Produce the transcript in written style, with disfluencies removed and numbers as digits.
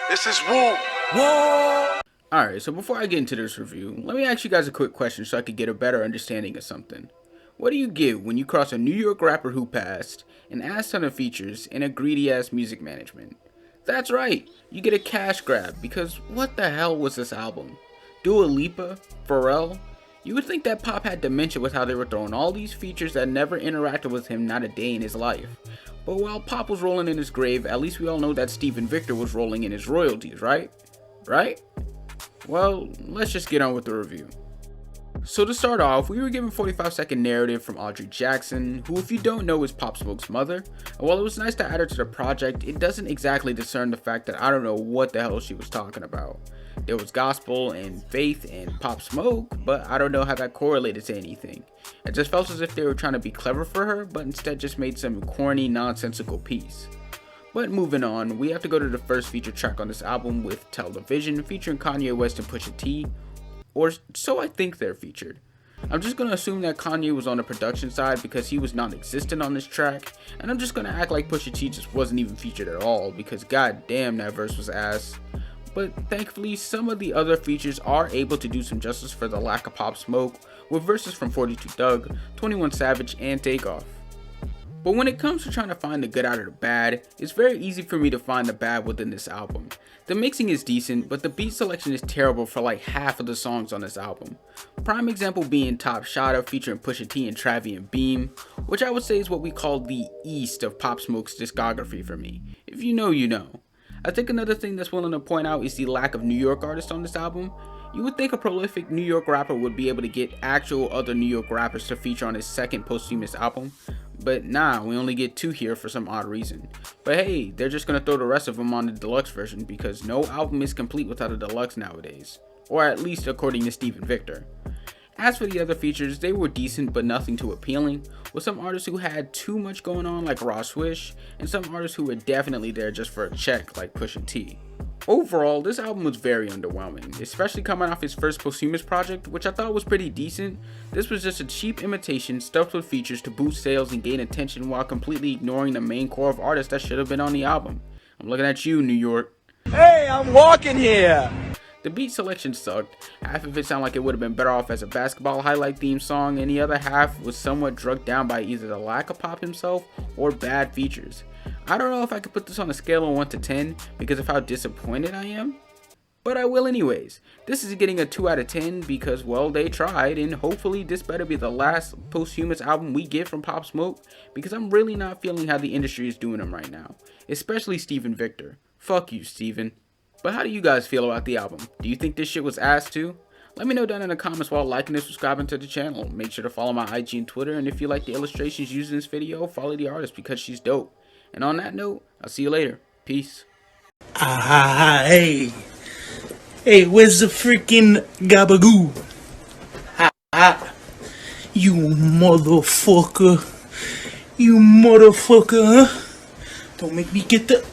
This is Woo. Alright, so before I get into this review, let me ask you guys a quick question so I could get a better understanding of something. What do you get when you cross a New York rapper who passed, an ass ton of features, and a greedy ass music management? That's right, you get a cash grab, because what the hell was this album? Dua Lipa? Pharrell? You would think that Pop had dementia with how they were throwing all these features that never interacted with him not a day in his life. But while Pop was rolling in his grave, at least we all know that Steven Victor was rolling in his royalties, right? Right? Well, let's just get on with the review. So to start off, we were given 45-second narrative from Audrey Jackson, who if you don't know is Pop Smoke's mother, and while it was nice to add her to the project, it doesn't exactly discern the fact that I don't know what the hell she was talking about. There was gospel and faith and Pop Smoke, but I don't know how that correlated to anything. It just felt as if they were trying to be clever for her, but instead just made some corny, nonsensical piece. But moving on, we have to go to the first feature track on this album with Television featuring Kanye West and Pusha T, or so I think they're featured. I'm just gonna assume that Kanye was on the production side because he was non-existent on this track, and I'm just gonna act like Pusha T just wasn't even featured at all because goddamn that verse was ass. But thankfully, some of the other features are able to do some justice for the lack of Pop Smoke, with verses from 42 Dugg, 21 Savage, and Takeoff. But when it comes to trying to find the good out of the bad, it's very easy for me to find the bad within this album. The mixing is decent, but the beat selection is terrible for like half of the songs on this album. Prime example being Top Shotta featuring Pusha T and Travie and Beam, which I would say is what we call the east of Pop Smoke's discography for me. If you know, you know. I think another thing that's willing to point out is the lack of New York artists on this album. You would think a prolific New York rapper would be able to get actual other New York rappers to feature on his second posthumous album, but nah, we only get 2 here for some odd reason. But hey, they're just gonna throw the rest of them on the deluxe version because no album is complete without a deluxe nowadays, or at least according to Steven Victor. As for the other features, they were decent but nothing too appealing, with some artists who had too much going on like Raw Swish, and some artists who were definitely there just for a check like Pusha T. Overall, this album was very underwhelming, especially coming off his first posthumous project, which I thought was pretty decent. This was just a cheap imitation stuffed with features to boost sales and gain attention while completely ignoring the main core of artists that should have been on the album. I'm looking at you, New York. Hey, I'm walking here! The beat selection sucked. Half of it sounded like it would have been better off as a basketball highlight theme song, and the other half was somewhat drugged down by either the lack of Pop himself or bad features. I don't know if I could put this on a scale of 1 to 10 because of how disappointed I am, but I will anyways. This is getting a 2 out of 10 because, well, they tried, and hopefully this better be the last posthumous album we get from Pop Smoke because I'm really not feeling how the industry is doing him right now, especially Steven Victor. Fuck you, Steven. But how do you guys feel about the album? Do you think this shit was ass too? Let me know down in the comments while liking and subscribing to the channel. Make sure to follow my IG and Twitter, and if you like the illustrations used in this video, follow the artist because she's dope. And on that note, I'll see you later. Peace. Hey. Hey, where's the freaking gabagoo? You motherfucker. You motherfucker, huh? Don't make me get the...